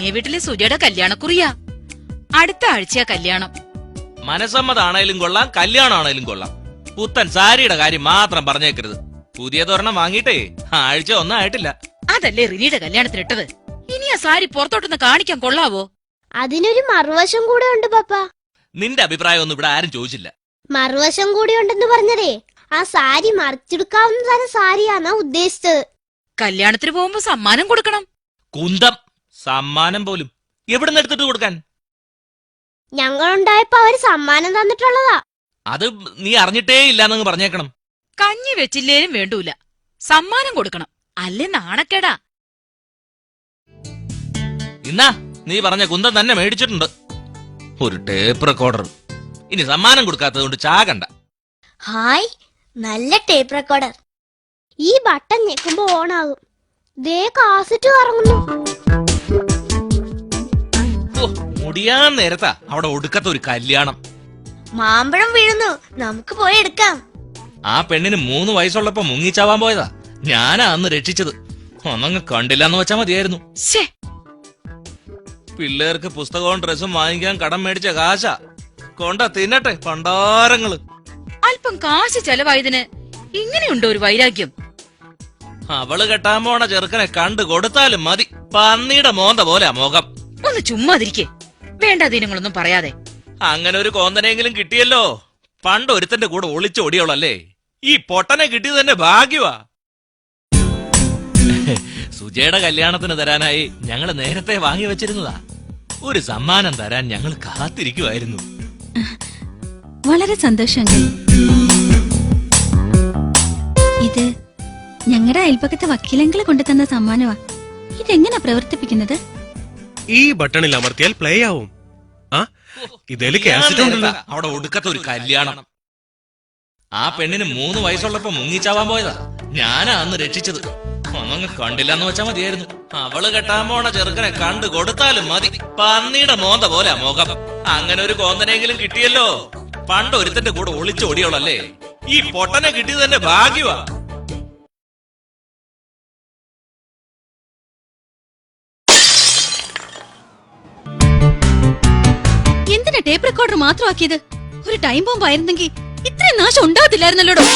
അങ്ങേ വീട്ടിലെ സുജയുടെ കല്യാണക്കുറിയാ. അടുത്ത ആഴ്ചയാ കല്യാണം. മനസമ്മതാണേലും കൊള്ളാം, കല്യാണമാണേലും കൊള്ളാം. പുത്തൻ സാരിയുടെ കാര്യം മാത്രം പറഞ്ഞേക്കരുത്. പുതിയ തോരണം വാങ്ങിയിട്ടേ ആഴ്ച ഒന്നും ആയിട്ടില്ല. അതല്ലേ റിനിയുടെ കല്യാണത്തിന് ഇട്ടത്. ഇനി ആ സാരി പുറത്തോട്ടൊന്ന് കാണിക്കാൻ കൊള്ളാവോ? അതിനൊരു മറുവശം കൂടെ ഉണ്ട് പപ്പ. നിന്റെ അഭിപ്രായം ഒന്നും ഇവിടെ ആരും ചോദിച്ചില്ല. മറുവശം കൂടി ഉണ്ടെന്ന് പറഞ്ഞതേ ആ സാരി മറിച്ചെടുക്കാവുന്ന തരം സാരിയാന്നാ ഉദ്ദേശിച്ചത്. കല്യാണത്തിന് പോകുമ്പോ സമ്മാനം കൊടുക്കണം. കുന്തം സമ്മാനം പോലും എവിടുന്ന് എടുത്തിട്ട് കൊടുക്കാൻ? ഞങ്ങളുണ്ടായപ്പോ അവര് സമ്മാനം തന്നിട്ടുള്ളതാ. അത് നീ അറിഞ്ഞിട്ടേ ഇല്ലാന്നങ്ങ് പറഞ്ഞേക്കണം. കഞ്ഞി വെച്ചില്ലേലും വേണ്ടൂല, സമ്മാനം കൊടുക്കണം. അല്ലേ നാണക്കേടാ. ഇന്നാ നീ പറഞ്ഞ കുന്തം തന്നെ മേടിച്ചിട്ടുണ്ട്. ഒരു ടേപ്പ് റെക്കോർഡർ. ഇനി സമ്മാനം കൊടുക്കാത്തത് കൊണ്ട് ചാകണ്ട. ഹായ്, നല്ല ടേപ്പ് റെക്കോർഡർ. ഈ ബട്ടൺ ഞെക്കുമ്പോ ഓണാകും. ദേ കാസറ്റ് കറങ്ങുന്നു. മുടിയാൻ നേരത്താ അവിടെ ഒടുക്കത്തെ ഒരു കല്യാണം. മാമ്പഴം വീഴുന്നു, നമുക്ക് പോയി എടുക്കാം. ആ പെണ്ണിന് 3 വയസ്സുള്ളപ്പോ മുങ്ങിച്ചാവാൻ പോയതാ. ഞാനാ അന്ന് രക്ഷിച്ചത്. ഒന്നങ്ങ് കണ്ടില്ലാന്ന് വെച്ചാ മതിയായിരുന്നു. പിള്ളേർക്ക് പുസ്തകവും ഡ്രസ്സും വാങ്ങിക്കാൻ കടം മേടിച്ച കാശാ. കൊണ്ട തിന്നട്ടെ പണ്ടാരങ്ങള്. അല്പം കാശ് ചെലവായതിന് ഇങ്ങനെയുണ്ടോ ഒരു വൈരാഗ്യം? അവള് കെട്ടാൻ പോണ ചെറുക്കനെ കണ്ടു കൊടുത്താലും മതി. പന്നിയുടെ മോന്ത പോലെ മുഖം. ഒന്ന് ചുമ്മാതിരിക്കേ, വേണ്ട ദിനങ്ങളൊന്നും പറയാതെ. അങ്ങനെ ഒരു കോന്തനെങ്കിലും കിട്ടിയല്ലോ. പണ്ട് ഒരുത്തന്റെ കൂടെ ഒളിച്ചോടിയോളല്ലേ. ഈ പൊട്ടനെ കിട്ടിയത് തന്നെ ഭാഗ്യവാ. സുജയുടെ കല്യാണത്തിന് തരാനായി ഞങ്ങള് നേരത്തെ വാങ്ങി വെച്ചിരുന്നതാ. ഒരു സമ്മാനം തരാൻ ഞങ്ങൾ കാത്തിരിക്കുവായിരുന്നു. വളരെ സന്തോഷം. ഇത് ഞങ്ങളുടെ അയൽപക്കത്തെ വക്കീലങ്ങൾ കൊണ്ടുതന്ന സമ്മാനമാ. ഇതെങ്ങനെ പ്രവർത്തിപ്പിക്കുന്നത്? ഈ ബട്ടണിൽ അമർത്തിയാൽ പ്ലേ ആവും. ഇതിൽ കാസറ്റ് ഉണ്ടല്ലോ. അവിടെ ഒടുക്കത്തെ ഒരു കല്യാണം. ആ പെണ്ണിന് 3 വയസ്സുള്ളപ്പോ മുങ്ങിച്ചാവാൻ പോയതാ. ഞാനാ അന്ന് രക്ഷിച്ചത്. ഒന്നങ്ങ് കണ്ടില്ലാന്ന് വെച്ചാ മതിയായിരുന്നു. അവള് കെട്ടാൻ പോണ ചെറുക്കനെ കണ്ടു കൊടുത്താലും മതി. പന്നിയുടെ മോന്ത പോലെ മുഖം. അങ്ങനെ ഒരു കോന്തനെങ്കിലും കിട്ടിയല്ലോ. പണ്ട് ഒരുത്തന്റെ കൂടെ ഒളിച്ചോടിയോളല്ലേ. ഈ പൊട്ടനെ കിട്ടിയത് തന്നെ ഭാഗ്യവാ. എന്തിനാ ടേപ്പ് റെക്കോർഡർ മാത്രമാക്കിയത്? ഒരു ടൈം ബോംബ് ആയിരുന്നെങ്കിൽ ഇത്രയും നാശം ഉണ്ടാകത്തില്ലായിരുന്നല്ലോ.